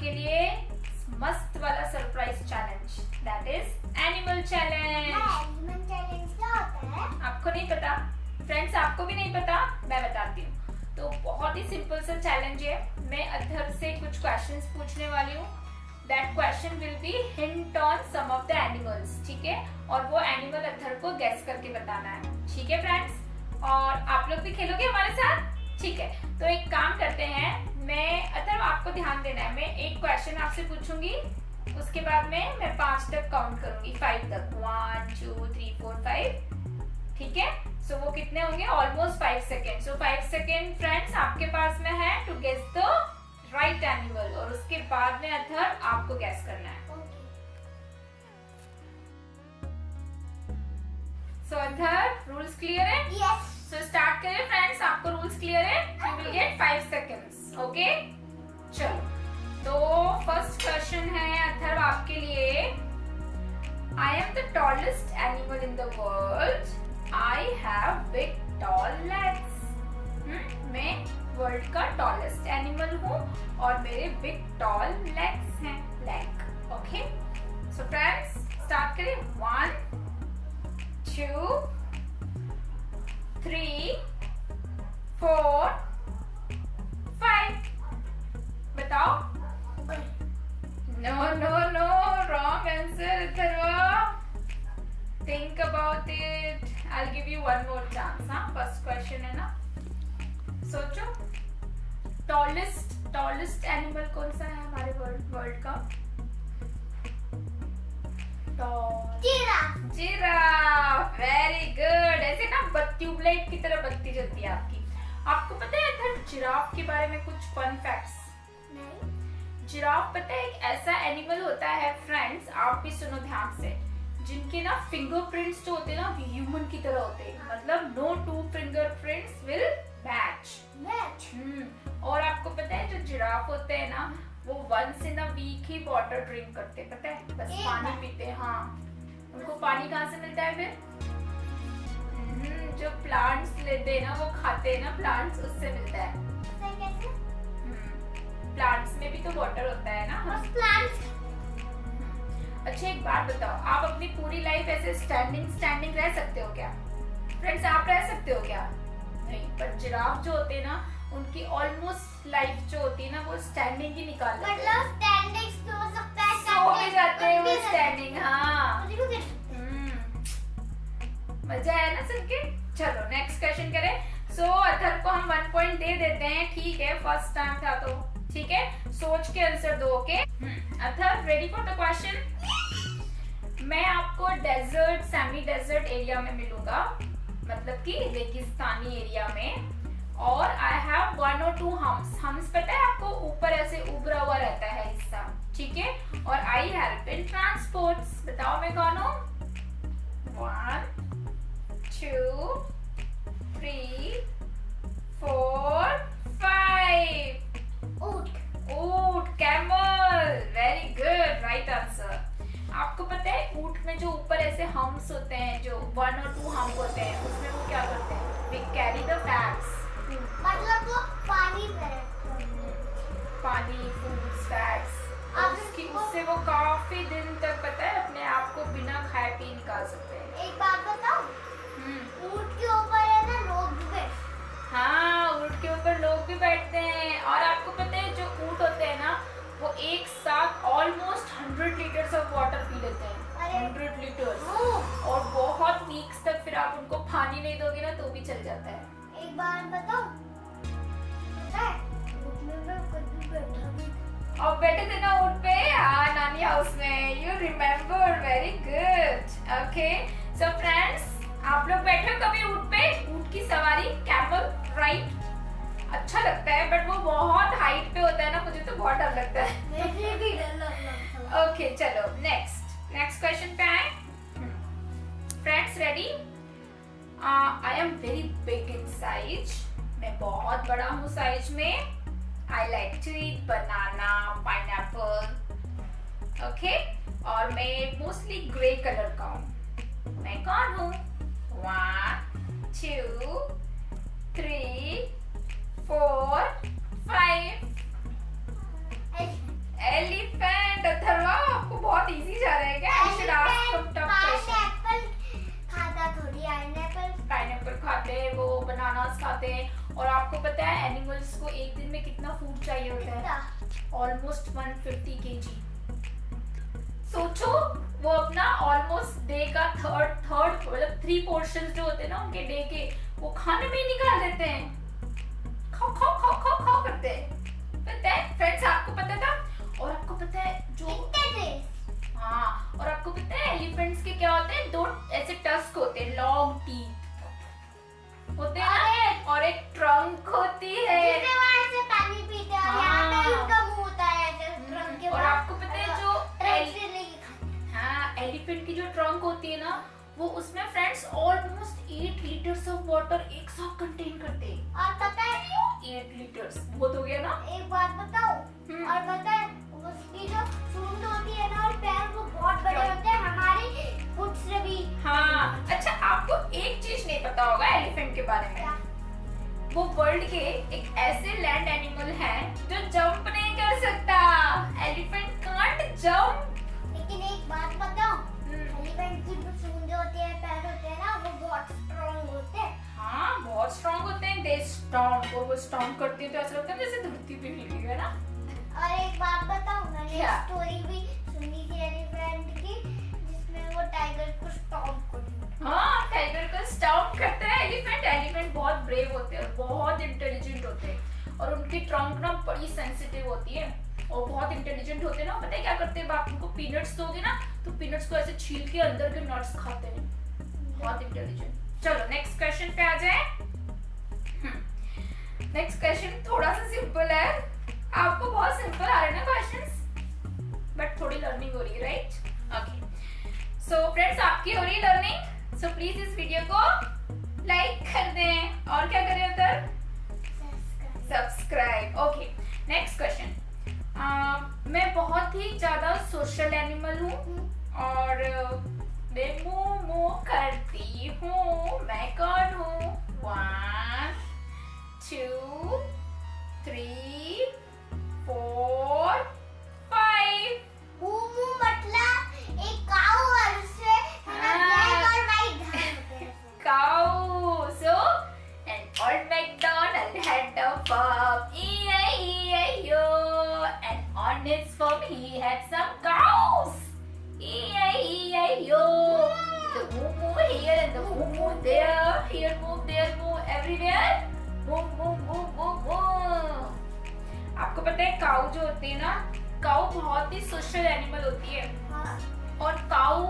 आपके लिए मस्त वाला surprise challenge, that is animal challenge. Animal challenge क्या होता है? आपको नहीं पता फ्रेंड्स, आपको भी नहीं पता, मैं बताती हूँ। तो बहुत ही सिंपल सा चैलेंज है। मैं अधर से कुछ क्वेश्चंस पूछने वाली हूँ। That question will be hint on some of the animals, ठीक है? और वो एनिमल अधर को गेस करके बताना है, ठीक है फ्रेंड्स? और आप लोग भी खेलोगे हमारे साथ, ठीक है? तो एक काम करते हैं, मैं अधर आपको ध्यान देना है। मैं एक क्वेश्चन आपसे पूछूंगी, उसके बाद में मैं 5 तक काउंट करूंगी, 5 तक, 1 2 3 4 5, ठीक है? सो वो कितने होंगे? Almost 5 second. So 5 second friends आपके पास में है to guess the right animal, और उसके बाद में अधर आपको गेस करना है। सो अधर रूल्स क्लियर है? यस। सो स्टार्ट करें फ्रेंड्स, आपको रूल्स क्लियर है? You will get 5 seconds, okay? चलो, तो फर्स्ट क्वेश्चन है अधर आपके लिए। I am the tallest animal in the world. I have big tall legs. मैं वर्ल्ड का टॉलेस्ट एनिमल हूँ और मेरे बिग टॉल लेग्स हैं, leg, okay? So friends start करें। 1 2 3 4 5। बताओ। No no no, wrong answer Atharva. Think about it. I'll give you one more chance. हाँ, first question है ना, सोचो। टॉलेस्ट एनिमल कौन सा है हमारे वर्ल्ड का? जिराफ। Very good. ऐसे ना ट्यूबलाइट की तरह बत्ती जलती है आपकी। आपको पता है अगर जिराफ के बारे में कुछ फन फैक्ट्स? नहीं। जिराफ पता है एक ऐसा एनिमल होता है फ्रेंड्स, आप भी सुनो ध्यान से, जिनके ना फिंगरप्रिंट्स जो होते हैं ना ह्यूमन की तरह होते हैं, मतलब no two fingerprints will match. और आपको पता है जो जिराफ होते हैं ना, वो वंस इन अ वीक ही वाटर ड्रिंक करते हैं, पता है? बस पानी पीते हैं। हाँ, उनको पानी कहाँ से मिलता है फिर? जो प्लांट्स लेते हैं ना, वो खाते हैं ना प्लांट्स, उससे मिलता है। कैसे? प्लांट्स में भी तो वाटर होता है ना। बस प्लांट्स। अच्छा एक बात बताओ, आप अपनी पूरी लाइफ ऐसे स्टैंडिंग रह सकते हो क्या? फ्रेंड्स आप रह सकते हो क्या? नहीं। पर जिराफ जो होते हैं ना, उनकी ऑलमोस्ट लाइफ जो होती है ना, वो स्टैंडिंग ही निकाल लेते हैं। मतलब स्टैंडिंग सो सकता है, सो भी जाते हैं वो स्टैंडिंग। हाँ, मजा आया ना सुन के? चलो नेक्स्ट क्वेश्चन करें। सो अथर को हम 1 पॉइंट दे देते हैं, ठीक है? फर्स्ट टाइम था तो, ठीक है? सोच के आंसर दो, okay? Athar ready for the question? मैं आपको डेजर्ट, सेमी डेजर्ट एरिया में मिलूंगा, मतलब कि रेगिस्तानी एरिया में, और आई हैव 1 or 2 हम्स पता है आपको? ऊपर ऐसे उभरा हुआ रहता है हिस्सा, ठीक है? और आई हेल्प इन ट्रांसपोर्ट्स। बताओ मैं कौन हूँ? 1 2 3 4 5। ऊंट, camel. Very good, right answer. आपको पता है ऊंट में जो ऊपर ऐसे हम्स होते हैं, जो 1 or 2 हम्प होते हैं, उसमें वो क्या करते हैं? We carry the fats. मतलब वो पानी फूड्स, फैट्स, उससे वो काफी दिन तक पता है अपने आप को बिना खाए पी निकाल सकते हैं। एक बात बताओ, ऊंट के ऊपर है ना लोग भी बैठते। हाँ, ऊंट के ऊपर लोग भी बैठते हैं। और आपको पता है जो ऊंट होते हैं ना, वो एक साथ almost 100 litres of water P लेते हैं। 100 लीटर्स। और बहुत वीक्स तक फिर आप उनको पानी नहीं दोगे ना तो भी चल जाता है। एक बार बताओ, पता है ऊंट में मैं कभी बैठा भी। और बैठे थे ना ऊंट पे? हाँ, नानी हाउस में। You remember, very good, okay? So friends आप लोग बैठे हो कभी ऊंट पे? ऊंट की सवारी, कैमल राइड, अच्छा लगता है, बट वो बहुत हाइट पे होता है ना, मुझे तो बहुत डर लगता है। मुझे भी डर लगता है। ओके चलो नेक्स्ट क्वेश्चन पे आए। Friends ready? I am very big in size. मैं बहुत बड़ा हूँ साइज में। I like to eat banana, pineapple, okay? और मैं मोस्टली ग्रे कलर का हूँ। मैं कौन हूँ? 1 2 3 4 5। एलिफेंट। अथर्वा आपको बहुत इजी जा रहा है क्या? I should ask some tough questions. Pineapple खाता थोड़ी पाइनएप्पल खाते हैं, वो बनानास खाते हैं। और आपको पता है एनिमल्स को एक दिन में कितना फूड चाहिए होता है? Almost 150 kg। सोचो वो अपना ऑलमोस्ट डे का थर्ड मतलब 3 पोर्शन जो होते हैं ना उनके डे के, वो खाने में ही निकाल देते हैं। खाओ खाओ खाओ खाओ खाओ करते हैं। पता है फ्रेंड्स, आपको पता था? और आपको पता है जो हाँ, और आपको पता है एलिफेंट्स के क्या होते हैं? 2 ऐसे टस्क होते हैं, लॉन्ग टीथ होते हैं ना, और एक ट्रंक होती है जिससे वहाँ से पानी पीते हैं और यहाँ पे उनका मुंह होता है ट्रंक के और आपको पता है जो हाँ, एलिफेंट की जो ट्रंक होती है ना, वो उसमें friends almost 8 litres of water एक साथ कंटेन करते हैं। और पता है 8 लीटर्स बहुत हो गया ना? एक बात बताऊं, और पता है उसकी जो सूंड होती है ना और पैर वो बहुत बड़े होते हैं हमारी फुट से भी। हाँ, अच्छा आपको एक चीज नहीं पता होगा एलिफेंट के बारे में। वो वर्ल्ड के एक ऐसे लैंड एनिमल है जो जंप नहीं कर सकता। Elephant can't jump. लेकिन एक बात बताऊं, एलिफेंट की जो सूंड होती है, पैर होते हैं ना, वो बहुत स्ट्रांग होते हैं। हाँ, बहुत स्ट्रांग होते हैं। दे स्टॉम्प, और वो स्टॉम्प करती है तो ऐसा लगता है जैसे धरती पे हिल रही है ना। और एक बात बताऊं, मैंने क्या? स्टोरी भी सुनी थी एलिफेंट की, जिसमें वो टाइगर को स्टॉम्प करती है। हाँ, टाइगर को स्टॉम्प करता है एलिफेंट। एलिफेंट बहुत ब्रेव होते हैं और बहुत इंटेलिजेंट होते हैं, और उनकी ट्रंक ना बड़ी सेंसिटिव होती है और बहुत इंटेलिजेंट होते हैं ना। पता है क्या करते हैं? आप उनको पीनट्स दोगे ना तो पीनट्स को ऐसे छील के अंदर के नट्स खाते हैं। बहुत इंटेलिजेंट। चलो नेक्स्ट क्वेश्चन पे आ जाए। नेक्स्ट क्वेश्चन थोड़ा सा सिंपल है। आपको बहुत सिंपल आ रहे हैं ना क्वेश्चंस, बट थोड़ी लर्निंग हो रही है, राइट? ओके, सो फ्रेंड्स आपकी हो रही है लर्निंग, सो प्लीज इस वीडियो को लाइक कर दें और क्या करें उधर? सब्सक्राइब। Okay, next question. मैं बहुत ही ज्यादा सोशल एनिमल हूँ और मैं मुंह करती हूँ। मैं कौन हूँ? 1 2 3 4 5। मूमू मतलब एक काऊ और उससे ब्लैक और वाइट धार होते हैं। Cow. So, an old MacDonald had a farm, E-I-E-I-O, and on his farm he had some cows, E-I-E-I-O. The moo here and the moo there, here moo, there moo, everywhere, moo moo moo moo moo. आपको पता है काऊ जो होती है ना, काऊ बहुत ही social animal होती है, और काऊ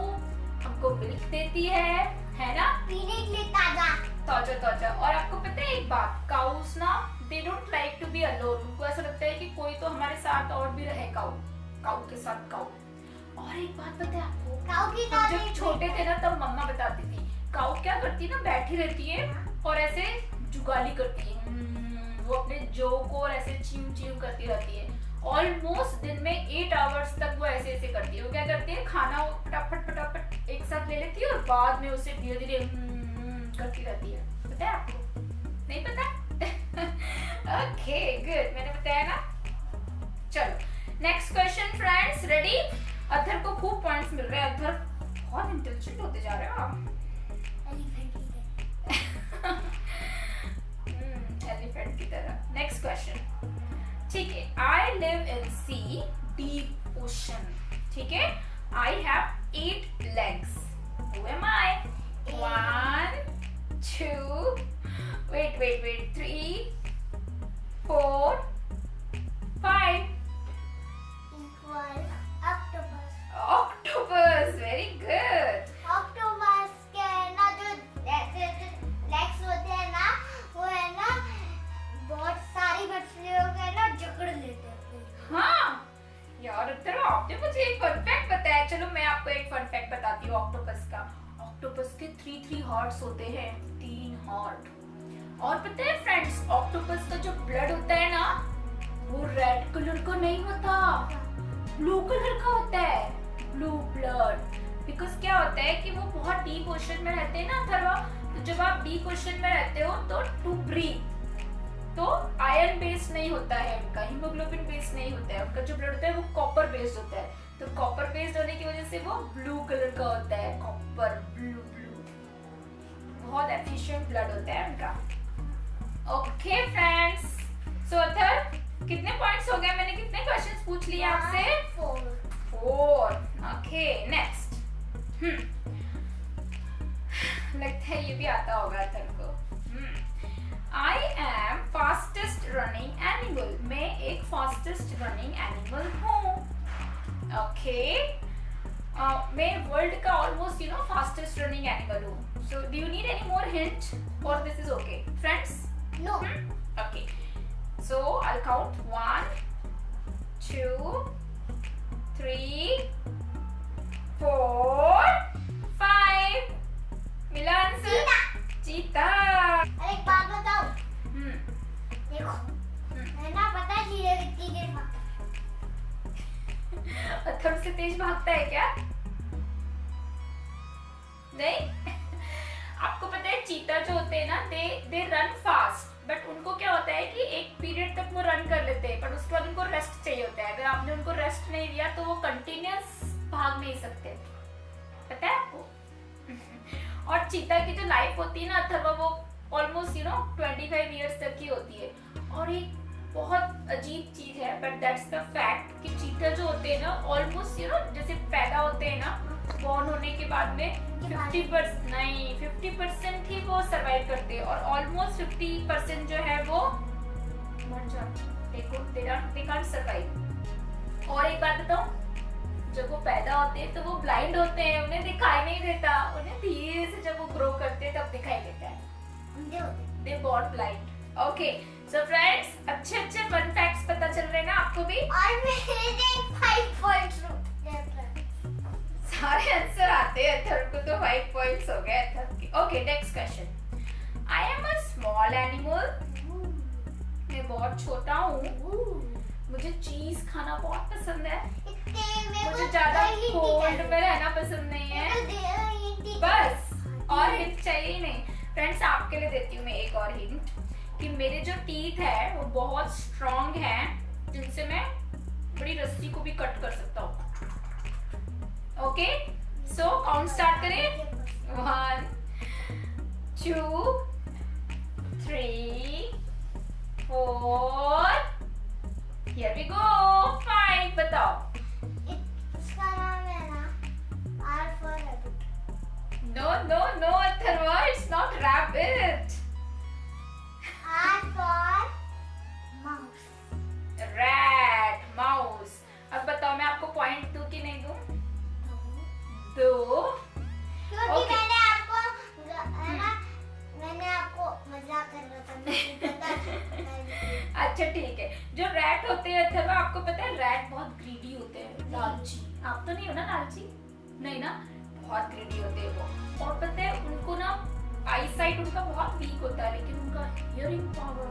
हमको मिल्क देती है ना, पीने के लिए ताजा। ताजा। और आपको पता है एक बात, काउस ना they don't like to be alone. उनको ऐसा लगता है कि कोई तो हमारे साथ और भी रहे। काऊ के साथ काऊ। और एक बात पता है आपको, काऊ की हम जब छोटे थे ना तब मम्मा बताती थी, काऊ क्या करती है ना, बैठी रहती है और ऐसे जुगाली करती है। वो अपने जो को ऐसे च्यू करती रहती है। ऑलमोस्ट दिन में 8 आवर्स तक वो ऐसे करती है। वो क्या करती है, खाना फटाफट एक साथ ले लेती है और बाद में उसे धीरे धीरे करती रहती है। पता है आपको? नहीं पता? ओके गुड, मैंने बताया ना। चलो नेक्स्ट क्वेश्चन फ्रेंड्स, रेडी? अधर को खूब पॉइंट्स मिल रहे हैं। अधर बहुत इंटेलिजेंट होते जा रहे हो आप। एलिफेंट की तरह। नेक्स्ट क्वेश्चन, ठीक है। I live in sea, deep ocean. ठीक है, I have 8 legs. Who am I? 1 2 wait 3 4 5. Octopus. Very good. Octopus के ना जो लेग्स होते हैं ना, वो है ना बहुत सारी मछलियों के ना जकड़ लेते हैं। हाँ यार, चलो आपने मुझे एक फन फैक्ट बताया। चलो मैं आपको एक फन फैक्ट बताती हूँ ऑक्टोपस का। ऑक्टोपस के 3 हार्ट्स होते हैं, 3 हार्ट। और पता है फ्रेंड्स, ऑक्टोपस का जो ब्लड होता है ना, वो रेड कलर का नहीं होता, ब्लू कलर का होता है। Blue blood. बिकॉज क्या होता है कि वो बहुत डीप ओशन में रहते हैं ना अथर्वा, तो जब आप डीप ओशन में रहते हो तो टू ब्रीथ, तो आयरन बेस्ड नहीं होता है उनका, हीमोग्लोबिन बेस्ड नहीं होता है उनका, जो ब्लड होता है वो कॉपर बेस्ड होता है। तो कॉपर बेस्ड होने की वजह से वो ब्लू कलर का होता है, कॉपर ब्लू ब्लू, बहुत एफिशिएंट ब्लड होता है उनका। ओके फ्रेंड्स, सो अथर कितने पॉइंट्स हो गए? मैंने कितने क्वेश्चंस पूछ लिए आपसे? 4। Okay next. लगता है ये भी आता होगा अथर को। I am fastest running animal. मैं एक fastest running animal हूँ। Okay. मैं वर्ल्ड का almost fastest running animal हूँ। So do you need any more hint or this is okay, friends? No. Okay. So I'll count 1, 2, 3, 4, 5. मिला answer? चीता। अरे एक बात बताओ, देखो मैं ना पता है चीता कितनी देर भागता है। अथर्व से तेज भागता है क्या? नहीं। आपको पता है चीता जो होते हैं ना, दे रन फास्ट, बट उनको क्या होता है कि एक पीरियड तक वो रन कर लेते हैं, पर उसके बाद उनको रेस्ट चाहिए होता है। अगर आपने उनको रेस्ट नहीं दिया तो वो कंटिन्यूअस भाग नहीं सकते, पता है आपको? और चीता की जो लाइफ होती है ना अथर्व, वो ऑलमोस्ट 25 इयर्स तक की होती है। और एक बहुत अजीब चीज है, बट दैट्स द फैक्ट, कि चीता जो होते हैं ना ऑलमोस्ट जैसे पैदा होते हैं ना, बॉर्न होने के बाद में 50% ही वो सरवाइव करते हैं, और ऑलमोस्ट 50% जो है वो मर जाते हैं, दे कांट सरवाइव। और एक बात बताऊं, जब वो पैदा होते हैं तो वो ब्लाइंड होते हैं, उन्हें दिखाई नहीं देता, उन्हें धीरे से जब वो ग्रो करते हैं तब दिखाई देता है। They born blind. Okay so friends, अच्छे फन फैक्ट्स पता चल रहे हैं ना आपको भी? और मेरे 5 पॉइंट्स सारे आंसर आते हैं अथर्व को, तो 5 पॉइंट्स हो गए अथर्व के। Okay next question. I am a small animal. मैं बहुत छोटा हूँ, मुझे चीज खाना बहुत पसंद है, मुझे ज्यादा कोल्ड में रहना पसंद नहीं है। बस और हिंट चाहिए ही नहीं। फ्रेंड्स आपके लिए देती हूँ मैं एक और हिंट, कि मेरे जो टीथ है वो बहुत स्ट्रॉन्ग हैं, जिनसे मैं बड़ी रस्सी को भी कट कर सकता हूँ। ओके सो काउंट स्टार्ट करें। 1, 2, 3, 4, here we go, 5। बताओ। इसका नाम है ना R for rabbit। No Atharva, it's not rabbit। R for mouse। Rat, mouse। अब बताओ मैं आपको पॉइंट दूं कि नहीं दूं? दो। क्योंकि Okay. मैंने आपको मजाक कर रहा था, मुझे पता। अच्छा ठीक है। जो रैट होते हैं अथर्व, आपको पता है रैट बहुत ग्रीडी होते हैं, लालची। आप तो नहीं हो ना लालची? नहीं ना, बहुत ग्रीडी होते हैं वो। और पता है उनको ना आई साइट उनका बहुत वीक होता है, लेकिन उनका hearing power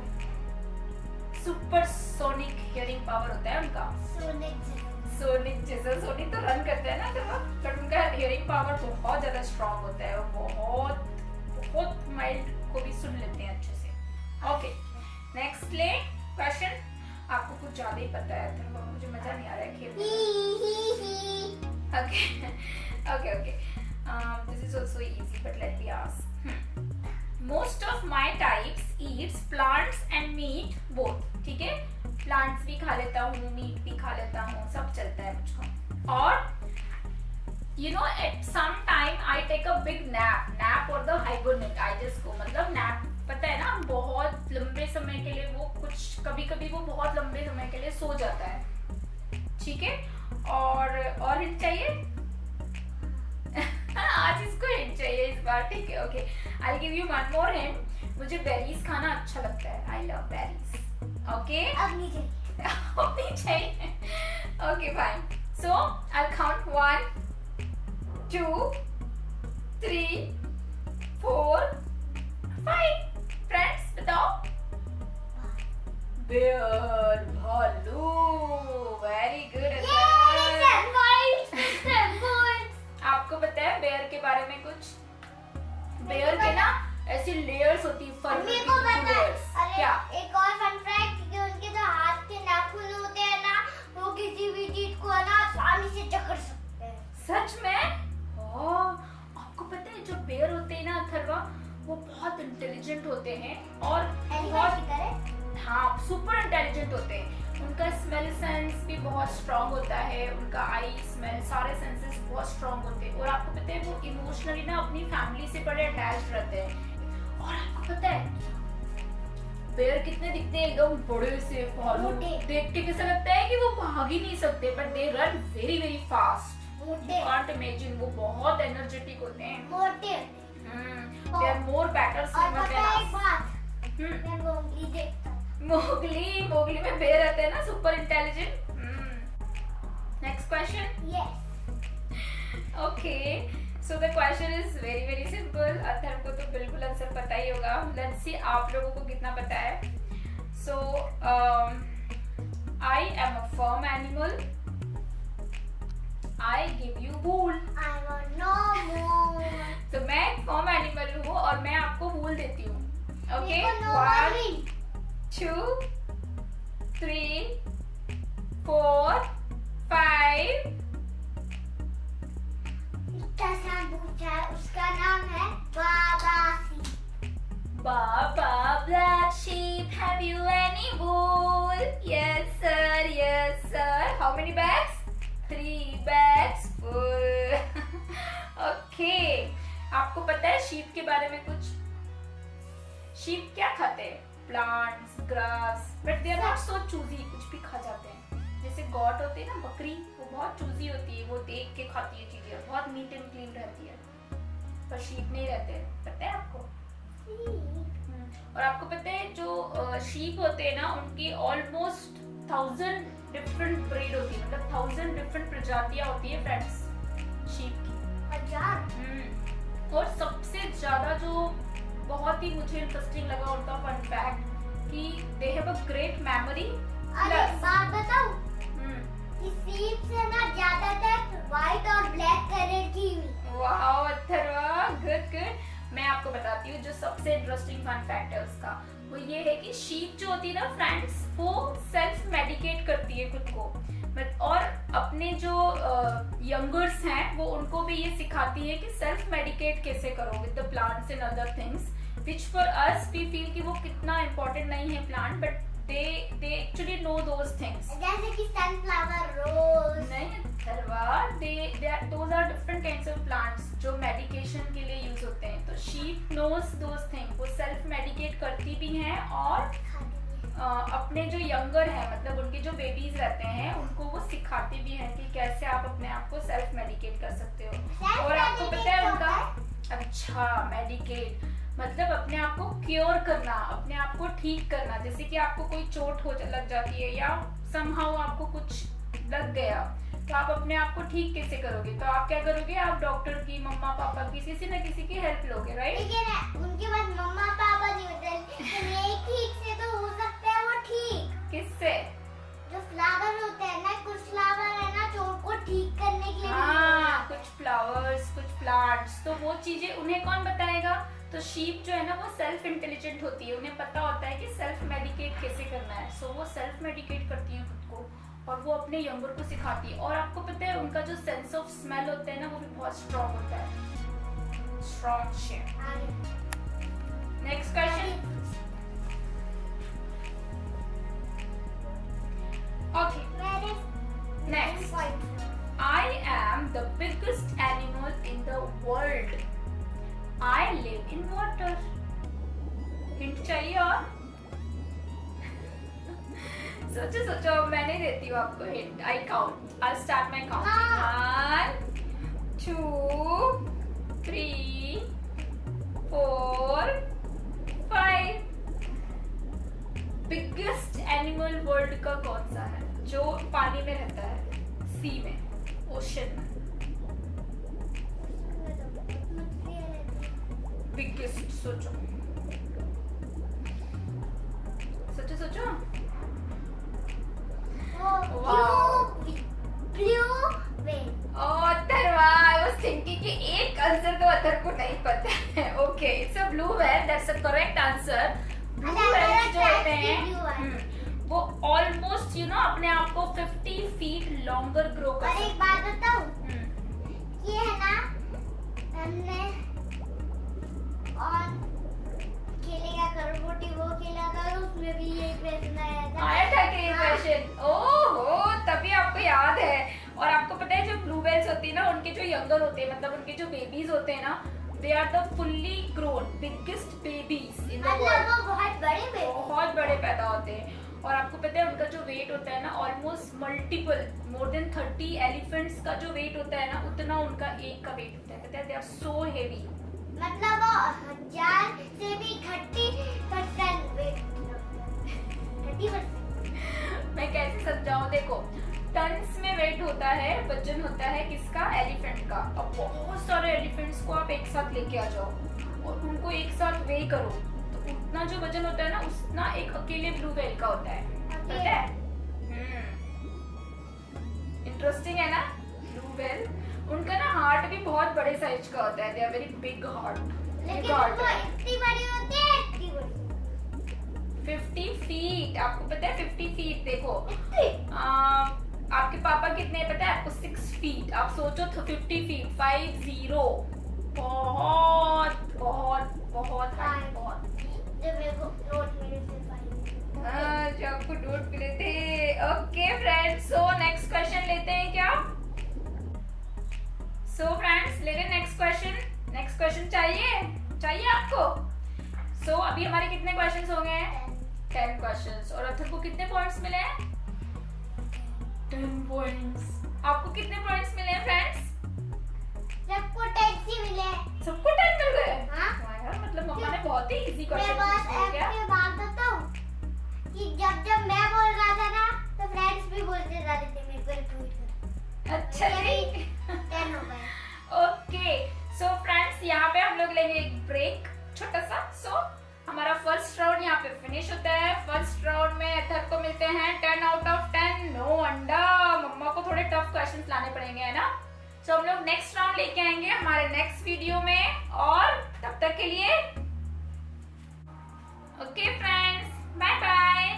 super sonic hearing power होता है उनका। सोनिक जैसा, सोनिक तो रन करते हैं ना अथर्व, बट उनका हियरिंग पावर बहुत ज्यादा स्ट्रॉन्ग होता है, बहुत बहुत माइल्ड को भी सुन लेते हैं अच्छे से। ओके नेक्स्ट ले क्वेश्चन। आपको कुछ ज्यादा ही पता है अथर्व, मुझे मजा नहीं आ रहा है खेलने में। Okay. This is also easy, but let me ask. Most of my types eats plants and meat both. ठीक है, plants भी खा लेता हूँ, meat भी खा लेता हूँ, सब चलता है मुझको। और at some time I take a big nap or the hibernate, I just go, मतलब nap पता है ना, बहुत लंबे समय के लिए वो कभी वो बहुत लंबे समय के लिए सो जाता है। ठीक है, और हिंट चाहिए? आज इसको हिंट चाहिए इस बार, ठीक है। Okay I give you one more hint. मुझे बेरीज खाना अच्छा लगता है, आई लव बेरीज। ओके अब नहीं चाहिए। अब नहीं चाहिए। Okay fine, so I count 1, 2, 3, 4, 5। Friends बताओ। बेयर, भालू, वेरी गुड। आपको पता है बेयर के बारे में कुछ? बेयर के ना ऐसी लेयर्स होती है, फर की लेयर्स। क्या? एक और बेयर होते हैं ना अथर्वा, वो बहुत इंटेलिजेंट होते हैं और एलिफेंट की तरह। हाँ, सुपर इंटेलिजेंट होते हैं। उनका स्मेल सेंस भी बहुत स्ट्रांग होता है, उनका आई स्मेल सारे सेंसेस बहुत स्ट्रांग होते हैं। और आपको पता है वो इमोशनली ना अपनी फैमिली से बड़े अटैच्ड रहते हैं। और आपको पता है बेयर कितने दिखते हैं, एकदम बड़े से भालू, देख के कैसा लगता है कि वो भाग ही नहीं सकते, but they run very very fast. Can't imagine, वो बहुत एनर्जेटिक होते हैं, मोटे। They are more better swimmer than एक अस। बात, मैं मोगली देखता हूँ। मोगली में बेयर रहते हैं ना, super intelligent. Next question. Yes. Okay, so the question is very very simple. Athar को तो बिल्कुल आंसर पता ही होगा। लेट्स सी आप लोगों को कितना पता है। So I am a farm animal, I give you wool. I want no more. तो मैं एक फर्म एनिमल हूँ और मैं आपको वूल देती हूँ। ओके, मेरे को no more 1 hint. 2 3 4 5। इतना सा पूछा है, उसका नाम है बाबासी। Baba, black sheep, have you any wool? Yes sir, yes sir. How many bags? 3 bags full. Okay. आपको पता है शीप के बारे में कुछ? शीप क्या खाते हैं? Plants, grass, but they are not so choosy, कुछ भी खा जाते हैं। जैसे गॉट होती है ना, बकरी, वो बहुत चूजी होती है, वो देख के खाती है चीजें, बहुत नीट एंड क्लीन रहती है, पर शीप नहीं रहते, पता है आपको? और आपको पता है जो शीप होते हैं ना, उनकी ऑलमोस्ट 1000 डिफरेंट ब्रीड होती है, मतलब 1000 डिफरेंट प्रजातियां होती है फ्रेंड्स शीप की। 1000। और सबसे ज्यादा जो बहुत ही मुझे इंटरेस्टिंग लगा उनका फन फैक्ट कि they have a great memory. अरे बात बताऊं, इस सीप से ना ज्यादातर व्हाइट और ब्लैक कलर की हुई। Wow Atharva, good good. मैं आपको बताती हूँ जो सबसे इंटरेस्टिंग फन फैक्ट है उसका, वो ये है कि शीप जो होती है ना फ्रेंड्स, वो सेल्फ मेडिकेट करती है खुद को, और अपने जो यंगर्स हैं वो उनको भी ये सिखाती है कि सेल्फ मेडिकेट कैसे करो with the plants and other things, which for us we feel कि वो कितना इम्पोर्टेंट नहीं है plant, but they actually know those things. जैसे कि सनफ्लावर, रोज। नहीं Atharva, those are different kinds of plants जो मेडिकेशन के लिए यूज होते हैं। तो sheep knows those things, वो सेल्फ मेडिकेट करती भी हैं और अपने जो यंगर है, मतलब उनके जो बेबीज रहते हैं, उनको वो सिखाती भी हैं कि कैसे आप अपने आप को सेल्फ मेडिकेट कर सकते हो। और आपको पता है उनका, अच्छा मेडिकेट मतलब अपने आप को क्योर करना, अपने आप को ठीक करना। जैसे कि आपको कोई चोट हो लग जाती है या समहाउ आपको कुछ लग गया, तो आप अपने आप को ठीक कैसे करोगे? तो आप क्या करोगे? आप डॉक्टर की, मम्मा पापा, किसी से ना किसी की हेल्प लोगे, राइट? लेकिन उनके पास मम्मा पापा नहीं होते, एक ठीक से तो हो सकता है वो ठीक। किससे? जो फ्लावर होते हैं ना, कुछ फ्लावर है ना चोट को ठीक करने के लिए। हाँ, कुछ फ्लावर्स, कुछ प्लांट्स, तो वो चीजें उन्हें कौन बताएगा? तो शीप जो है ना वो सेल्फ इंटेलिजेंट होती है, उन्हें पता होता है कि सेल्फ मेडिकेट कैसे करना है। सो वो सेल्फ मेडिकेट करती है खुद को और वो अपने यंगर को सिखाती है। और आपको पता है उनका जो सेंस ऑफ स्मेल होता है ना, वो भी बहुत स्ट्रॉन्ग होता है, strong shape. Next question. Okay, next. I am the biggest animal in the world. I live in water. Hint चाहिए और? सोचो सोचो, मैं नहीं देती हूँ आपको hint. I count. I'll start my counting. 1 2 3 4 5। Biggest animal world का कौन सा है जो पानी में रहता है, सी में, ओशन में? बिगेस्ट, सोचो सोचो सोचो। Blue whale. Atharva, I was thinking कि एक आंसर तो अथर को नहीं पता है। Okay, it's a blue whale, that's a correct answer. Blue whale जो होते हैं वो ऑलमोस्ट अपने आप को 50 फीट लॉन्गर ग्रो कर और एक बात बताऊं, ये है ना, हमने क्वेश्चन आया आया था कि हाँ। क्वेश्चन, ओहो तभी आपको याद है। और आपको पता है जो ब्लू व्हेल्स होती है ना, उनके जो यंगर होते हैं, मतलब उनके जो बेबीज होते हैं ना, they are the fully grown biggest babies in the मतलब वर्ल्ड। वो बहुत बड़े बेबी बहुत बड़े पैदा होते हैं। और आपको पता है उनका जो वेट होता है ना, almost multiple more than 30 elephants का जो वेट होता है ना, उतना उनका एक का वेट होता है। पता है, दे आर सो हेवी। मतलब वो 1000 से भी 30% वेट 30%। मैं कैसे समझाऊं, देखो टन्स में वेट होता है, वजन होता है किसका, एलिफेंट का। अब बहुत सारे एलिफेंट्स को आप एक साथ लेके आ जाओ और उनको एक साथ वे करो, तो उतना जो वजन होता है ना, उतना एक अकेले ब्लू व्हेल का होता है। पता है? इंटरेस्टिंग है ना ब्लू व्हेल। उनका ना हार्ट भी बहुत बड़े साइज का होता है, they are very big heart. लेकिन वो इतनी बड़ी होती है, इतनी बड़ी 50 फीट, आपको पता है 50 फीट। देखो इतनी आपके पापा कितने हैं पता है आपको, 6 फीट। आप सोचो तो 50 फीट 50, बहुत बहुत बहुत हाइट, बहुत। जब मेरे को नोट मिले थे भाई हाँ, जो आपको नोट मिले थे। Okay friends, so next question लेते हैं क्या? सो फ्रेंड्स ले लें नेक्स्ट क्वेश्चन। नेक्स्ट क्वेश्चन चाहिए आपको? सो अभी हमारे कितने क्वेश्चंस हो गए हैं? 10 क्वेश्चंस। और अथर को कितने पॉइंट्स मिले हैं? 10 पॉइंट्स। आपको कितने पॉइंट्स मिले हैं फ्रेंड्स? सबको 10 ही मिले। सबको 10 मिल गए? हाँ। वाह यार, मतलब मम्मा ने बहुत ही इजी मैं क्वेश्चन बस पूछ लिया क्या? एक बात बताऊं कि जब मैं बोल रहा था ना, तो फ्रेंड्स भी बोलते जा रहे थे मेरे को रिपीट कर। अच्छा मेरे जी। 10 हो गए। ओके सो फ्रेंड्स, यहाँ पे हम लोग लेंगे एक ब्रेक छोटा सा। सो हमारा फर्स्ट राउंड यहाँ पे फिनिश होता है। फर्स्ट राउंड में अथर को मिलते हैं 10 आउट ऑफ 10, नो अंडा। मम्मा को थोड़े टफ क्वेश्चंस लाने पड़ेंगे, है ना? सो हम लोग नेक्स्ट राउंड लेके आएंगे हमारे नेक्स्ट वीडियो में। और तब तक के लिए ओके फ्रेंड्स, बाय बाय।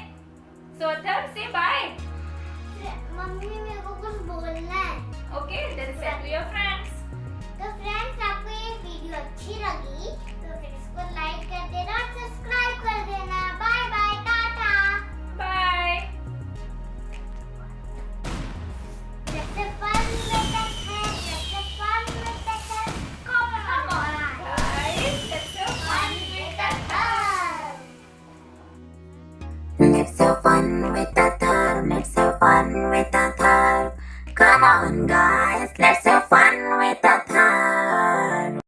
सो अथर से बाय। मम्मी मेरे को कुछ बोलना है। ओके देन से टू योर फ्रेंड्स। तो फ्रेंड्स, आपको ये वीडियो अच्छी लगी तो फिर इसको लाइक कर देना और सब्सक्राइब कर देना। Bye bye, tata. बाय। जैसे फन में तक है, जैसे फन में तक है, come on, Guys, let's have fun with Athar. Let's have fun with Athar. Let's have fun with Athar. Come on, guys, let's have fun with Athar.